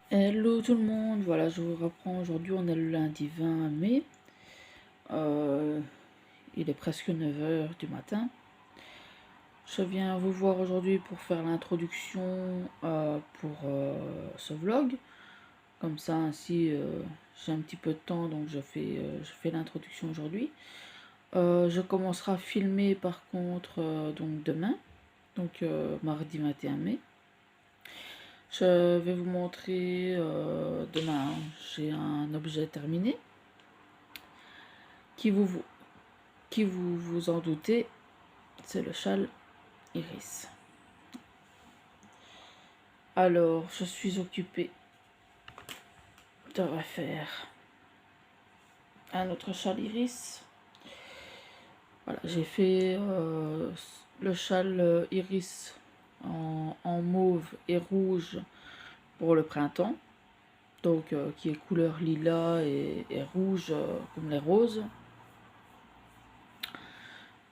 Hello tout le monde, voilà je vous reprends aujourd'hui, on est le lundi 20 mai, il est presque 9 h du matin. Je viens vous voir aujourd'hui pour faire l'introduction pour ce vlog, comme ça ainsi j'ai un petit peu de temps donc je fais l'introduction aujourd'hui. Je commencerai à filmer par contre donc demain, donc mardi 21 mai. Je vais vous montrer demain, j'ai un objet terminé qui vous en doutez, c'est le châle iris. Alors je suis occupée de refaire un autre châle iris. Voilà, j'ai fait le châle iris en mauve et rouge pour le printemps, donc qui est couleur lilas et rouge comme les roses.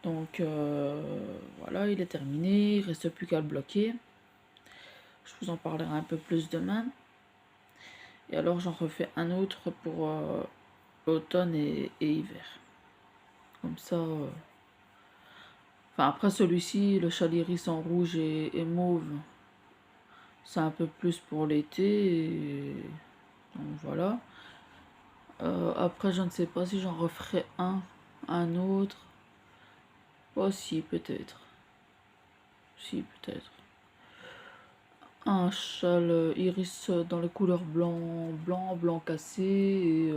Donc voilà, il est terminé, il ne reste plus qu'à le bloquer. Je vous en parlerai un peu plus demain. Et alors j'en refais un autre pour automne et hiver. Comme ça. Enfin après celui-ci, le châle iris en rouge et mauve, c'est un peu plus pour l'été. Donc voilà. Après je ne sais pas si j'en referai un autre. Oh si, peut-être. Si, peut-être. Un châle iris dans les couleurs blanc cassé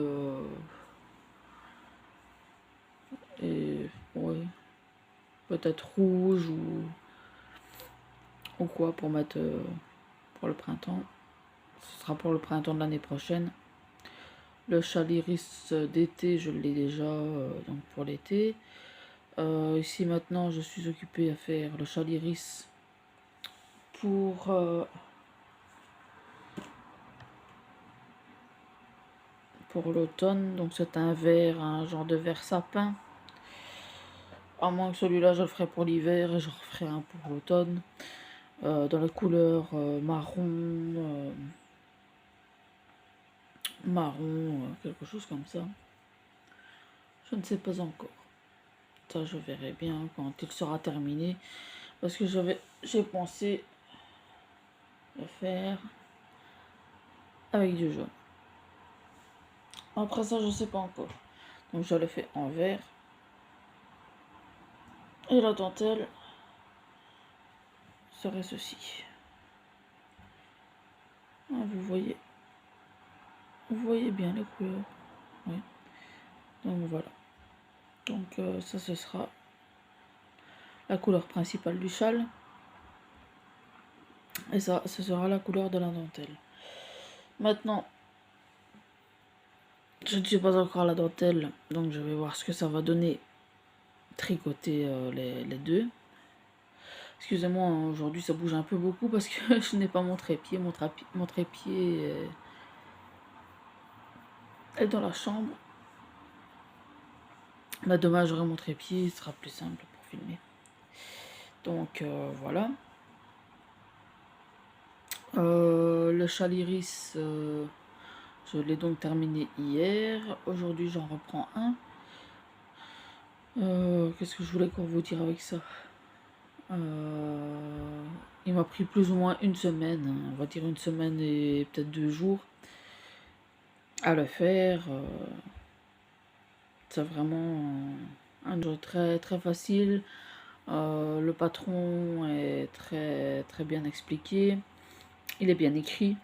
et ouais, peut-être rouge ou quoi pour mettre pour le printemps. Ce sera pour le printemps de l'année prochaine. Le châle iris d'été, je l'ai déjà donc pour l'été. Ici maintenant, je suis occupée à faire le châle iris pour l'automne. Donc c'est un vert, un genre de vert sapin. À moins que celui-là, je le ferai pour l'hiver et je referai un pour l'automne. Dans la couleur marron, quelque chose comme ça. Je ne sais pas encore. Ça, je verrai bien quand il sera terminé. Parce que j'ai pensé le faire avec du jaune. Après ça, je ne sais pas encore. Donc, je le fais en vert. Et la dentelle serait ceci. Ah, vous voyez bien les couleurs. Oui. Donc voilà. Donc ça, ce sera la couleur principale du châle. Et ça, ce sera la couleur de la dentelle. Maintenant, je ne sais pas encore la dentelle, donc je vais voir ce que ça va donner tricoter les deux. Excusez-moi, aujourd'hui ça bouge un peu beaucoup parce que je n'ai pas mon trépied. Mon trépied est dans la chambre. Bah, demain j'aurai mon trépied, ce sera plus simple pour filmer. Donc voilà. Le châle iris, je l'ai donc terminé hier. Aujourd'hui j'en reprends un. Qu'est-ce que je voulais encore vous dire avec ça? Il m'a pris plus ou moins une semaine, hein, on va dire une semaine et peut-être 2 jours à le faire. C'est vraiment un jeu très très facile. Le patron est très très bien expliqué. Il est bien écrit.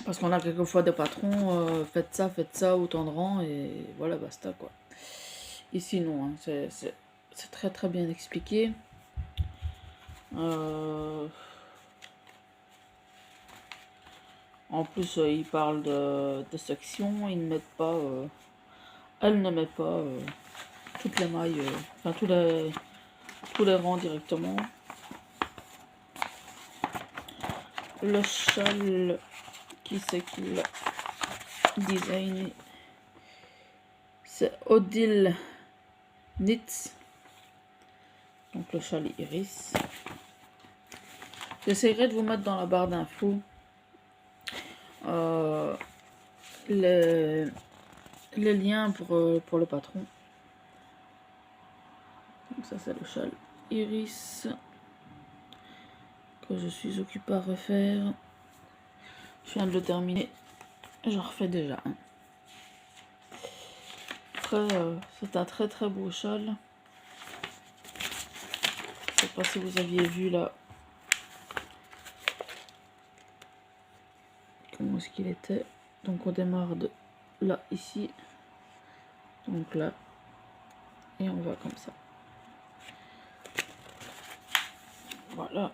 Parce qu'on a quelquefois des patrons, faites ça, autant de rangs, et voilà, basta quoi. Ici non, hein, c'est très très bien expliqué. En plus, ils parlent de section, ils ne mettent pas, elle ne met pas toutes les mailles, enfin tous les rangs directement. Le châle, qui c'est qui l'a designé? C'est Odile Knits. Donc le châle iris. J'essaierai de vous mettre dans la barre d'infos les liens pour le patron. Donc ça c'est le châle Iris que je suis occupée à refaire. Je viens de le terminer. J'en refais déjà un. C'est un très très beau châle. Je sais pas si vous aviez vu là comment est-ce qu'il était. Donc on démarre de là ici, donc là, et on va comme ça. Voilà.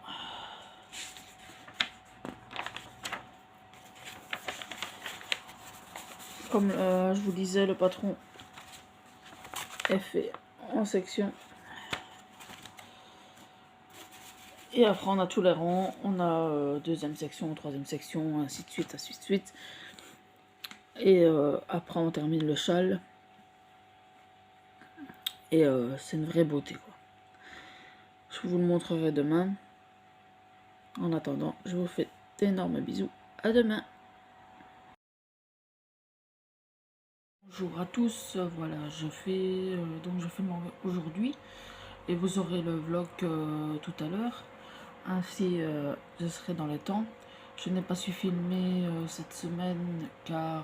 Comme je vous disais, le patron est fait en section. Et après on a tous les rangs, on a deuxième section, troisième section, ainsi de suite, ainsi de suite. Et après on termine le châle. Et c'est une vraie beauté quoi. Je vous le montrerai demain. En attendant, je vous fais d'énormes bisous. À demain. Bonjour à tous. Voilà, je fais aujourd'hui et vous aurez le vlog tout à l'heure. Ainsi, je serai dans les temps. Je n'ai pas su filmer cette semaine car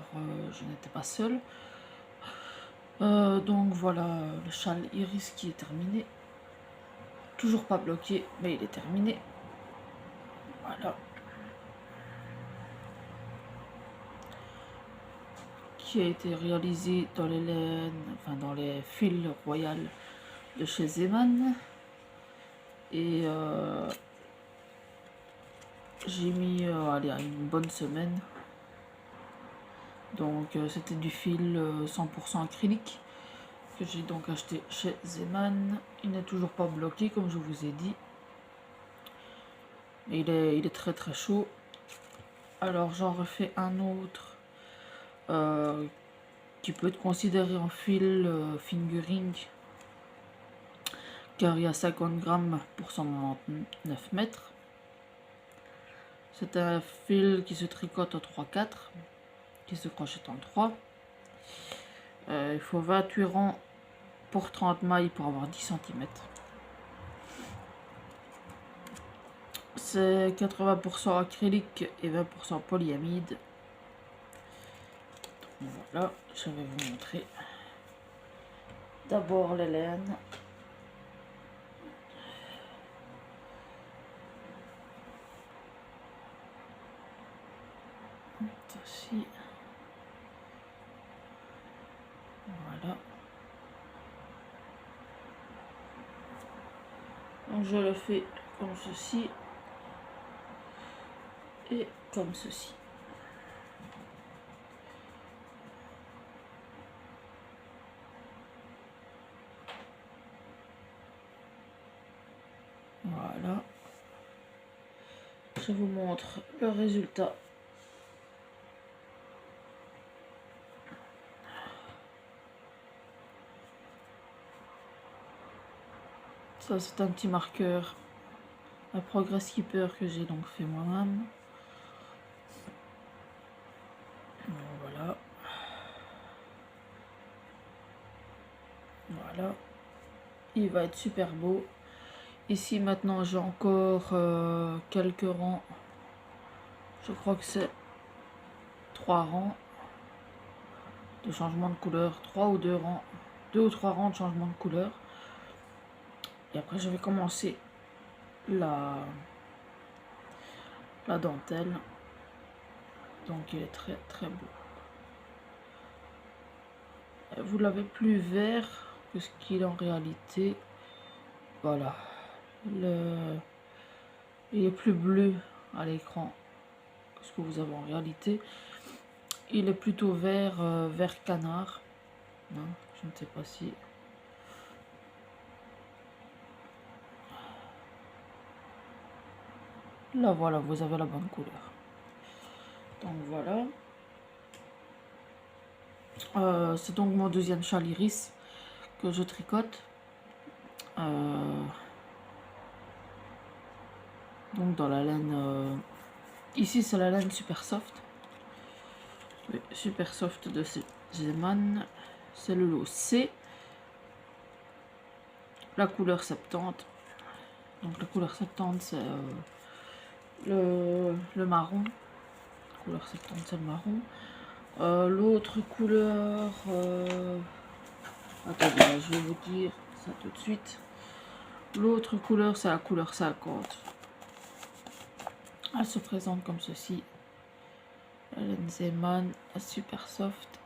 je n'étais pas seule. Donc voilà, le châle Iris qui est terminé. Toujours pas bloqué, mais il est terminé. Voilà. Qui a été réalisé dans les laines, enfin dans les fils royales de chez Zeman. Et j'ai mis allez, une bonne semaine. Donc c'était du fil 100% acrylique que j'ai donc acheté chez Zeman. Il n'est toujours pas bloqué comme je vous ai dit. Il est très très chaud. Alors j'en refais un autre qui peut être considéré en fil fingering car il y a 50 grammes pour 199 mètres. C'est un fil qui se tricote en 3-4, qui se crochette en 3. Il faut 28 rangs pour 30 mailles pour avoir 10 cm. C'est 80% acrylique et 20% polyamide. Donc voilà, je vais vous montrer d'abord les laines. Ceci. Voilà. Donc je le fais comme ceci et comme ceci. Voilà. Je vous montre le résultat. Ça c'est un petit marqueur à Progress Keeper que j'ai donc fait moi-même. Voilà. Voilà. Il va être super beau. Ici maintenant j'ai encore quelques rangs. Je crois que c'est 3 rangs de changement de couleur. 3 ou 2 rangs. 2 ou 3 rangs de changement de couleur. Et après je vais commencer la dentelle. Donc il est très très beau. Vous l'avez plus vert que ce qu'il est en réalité. Voilà. Il est plus bleu à l'écran que ce que vous avez en réalité. Il est plutôt vert, vert canard. Non, je ne sais pas si... Là voilà, vous avez la bonne couleur. Donc voilà. C'est donc mon deuxième châle Iris que je tricote. Donc dans la laine, ici c'est la laine super soft. Oui, super soft de Zeman. C'est le lot C. La couleur 70. Donc la couleur 70 c'est le marron. La couleur 70 c'est le marron. L'autre couleur... attendez, je vais vous dire ça tout de suite. L'autre couleur c'est la couleur 50. Elle se présente comme ceci. La laine Zeman super soft.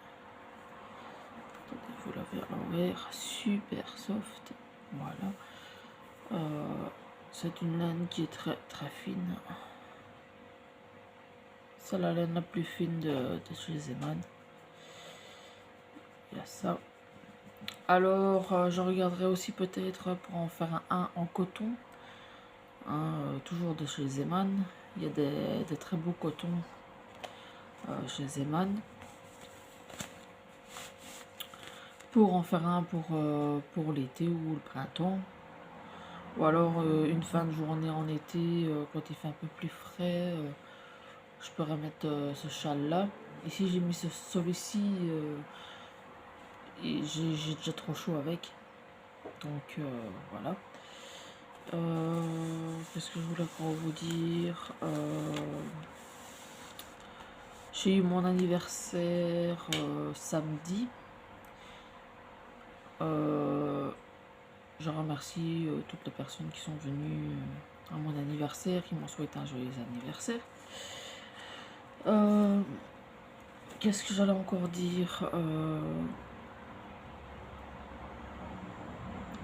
Attendez, vous l'avez à l'envers. Super soft. Voilà. C'est une laine qui est très très fine. C'est la laine la plus fine de chez Zeman. Il y a ça. Alors, je regarderai aussi peut-être pour en faire un en coton. Toujours de chez Zeman. Il y a des très beaux cotons chez Zeman. Pour en faire un pour l'été ou le printemps. Ou alors une fin de journée en été, quand il fait un peu plus frais, je peux remettre ce châle là. Ici j'ai mis celui-ci, j'ai déjà trop chaud avec. Donc voilà. Qu'est-ce que je voulais pour vous dire, j'ai eu mon anniversaire samedi. Je remercie toutes les personnes qui sont venues à mon anniversaire, qui m'ont souhaité un joyeux anniversaire. Qu'est-ce que j'allais encore dire,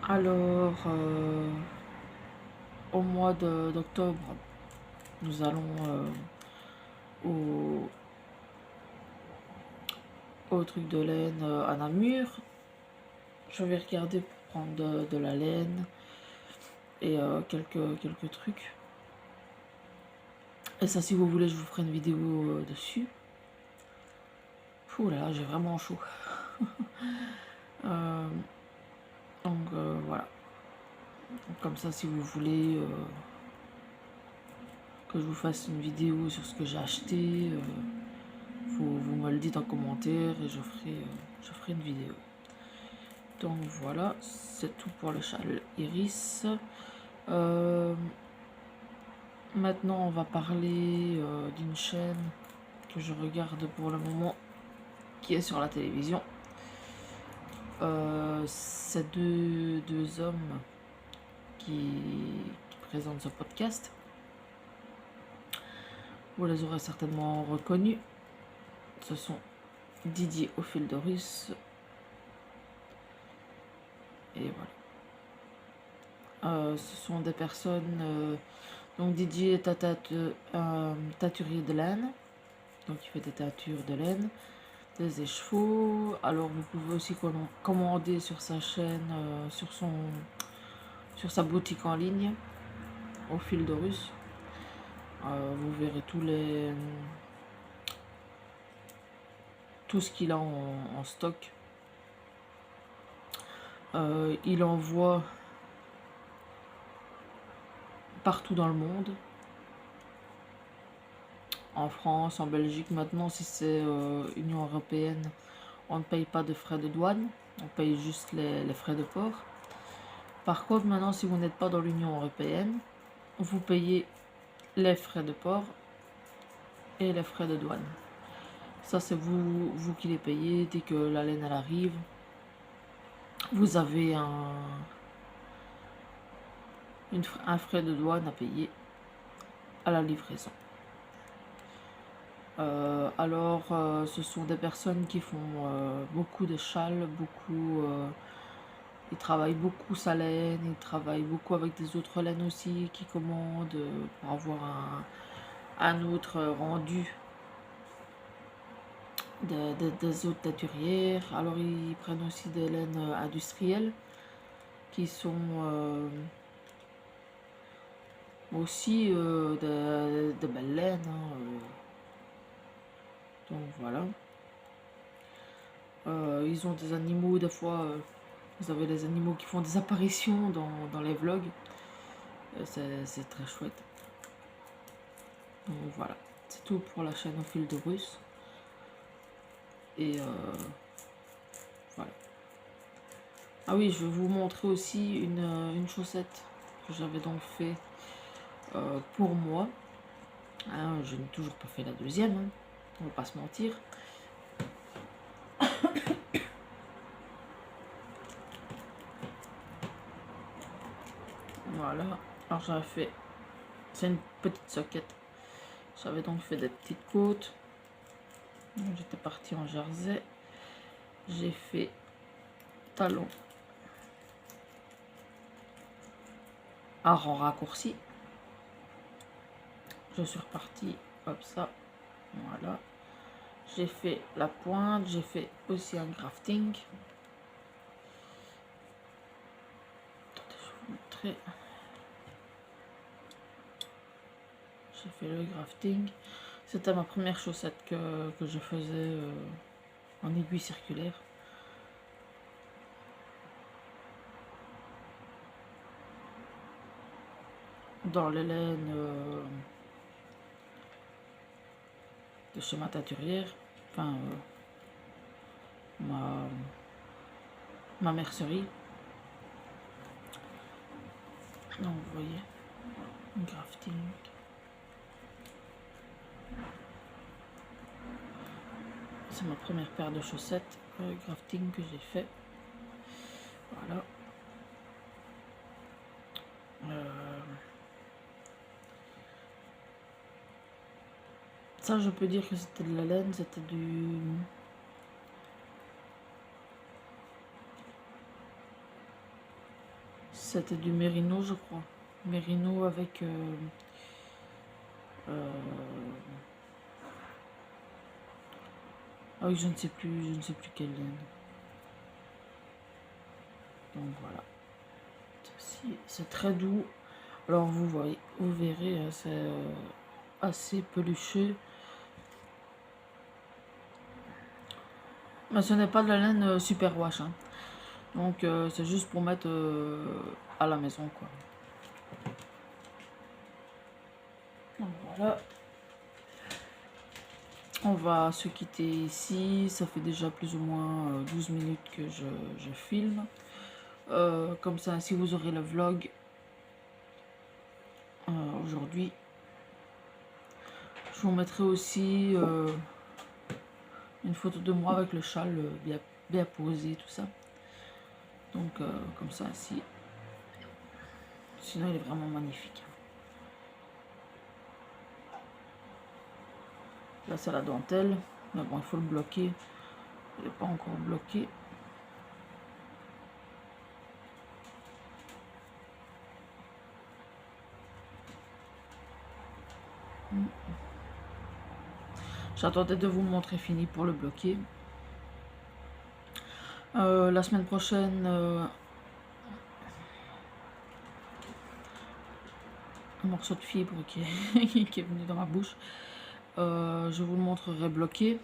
alors, au mois d'octobre, nous allons au truc de laine à Namur. Je vais regarder pour prendre de la laine et quelques trucs. Et ça, si vous voulez, je vous ferai une vidéo dessus. Ouh là là, j'ai vraiment chaud. Donc voilà. Donc, comme ça, si vous voulez que je vous fasse une vidéo sur ce que j'ai acheté, vous me le dites en commentaire et je ferai une vidéo. Donc voilà, c'est tout pour le châle Iris. Maintenant, on va parler d'une chaîne que je regarde pour le moment, qui est sur la télévision. C'est deux hommes qui présentent ce podcast. Vous les aurez certainement reconnus. Ce sont Didier Ophildorus et voilà. Ce sont des personnes. Donc Didier est un taturier de laine. Donc il fait des tatures de laine, des écheveaux. Alors vous pouvez aussi commander sur sa chaîne, sur sa boutique en ligne, Ophildorus. Vous verrez tout ce qu'il a en stock. Il envoie partout dans le monde. En France, en Belgique, maintenant si c'est Union Européenne, on ne paye pas de frais de douane, on paye juste les frais de port. Par contre, maintenant si vous n'êtes pas dans l'Union Européenne, vous payez les frais de port et les frais de douane. Ça c'est vous qui les payez dès que la laine elle arrive. Vous avez un frais de douane à payer à la livraison. Alors, ce sont des personnes qui font beaucoup de châles, ils travaillent beaucoup sa laine, ils travaillent beaucoup avec des autres laines aussi, qui commandent pour avoir un autre rendu des autres taturières. Alors, ils prennent aussi des laines industrielles qui sont aussi de belles laines. Donc voilà. Ils ont des animaux, des fois, vous avez des animaux qui font des apparitions dans les vlogs. C'est très chouette. Donc voilà, c'est tout pour la chaîne au fil de russe. Et voilà. Ah oui, je vais vous montrer aussi une chaussette que j'avais donc fait pour moi. Hein, je n'ai toujours pas fait la deuxième, hein, on va pas se mentir. Voilà, alors j'avais fait, c'est une petite soquette. J'avais donc fait des petites côtes. J'étais partie en jersey. J'ai fait talon à rang raccourci. Je suis repartie comme ça. Voilà. J'ai fait la pointe. J'ai fait aussi un grafting. Attendez, je vais vous montrer. J'ai fait le grafting. C'était ma première chaussette que je faisais en aiguille circulaire. Dans les laines de chez ma teinturière, enfin ma mercerie. Donc vous voyez, un grafting. C'est ma première paire de chaussettes grafting que j'ai fait. Voilà. Ça, je peux dire que c'était de la laine, c'était du mérino, je crois. Mérino avec ah oui, je ne sais plus quelle laine. Donc voilà. C'est très doux. Alors vous voyez, vous verrez, c'est assez peluché. Mais ce n'est pas de la laine super wash, hein. Donc c'est juste pour mettre à la maison, quoi. Donc voilà. On va se quitter ici. Ça fait déjà plus ou moins 12 minutes que je filme. Comme ça, si vous aurez le vlog aujourd'hui. Je vous mettrai aussi une photo de moi avec le châle bien posé, tout ça. Donc comme ça, sinon il est vraiment magnifique. Là c'est la dentelle, mais bon, il faut le bloquer. Il n'est pas encore bloqué. J'attendais de vous le montrer fini pour le bloquer. La semaine prochaine, un morceau de fibre qui est venu dans ma bouche. Je vous le montrerai bloqué.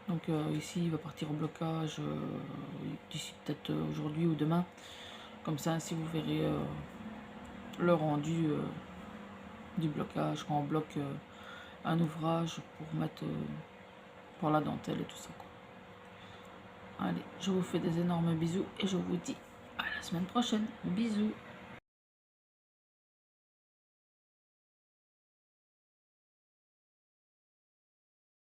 Donc ici, il va partir au blocage d'ici peut-être aujourd'hui ou demain. Comme ça, ainsi vous verrez le rendu du blocage quand on bloque un ouvrage pour mettre pour la dentelle et tout ça, quoi. Allez, je vous fais des énormes bisous et je vous dis à la semaine prochaine. Bisous.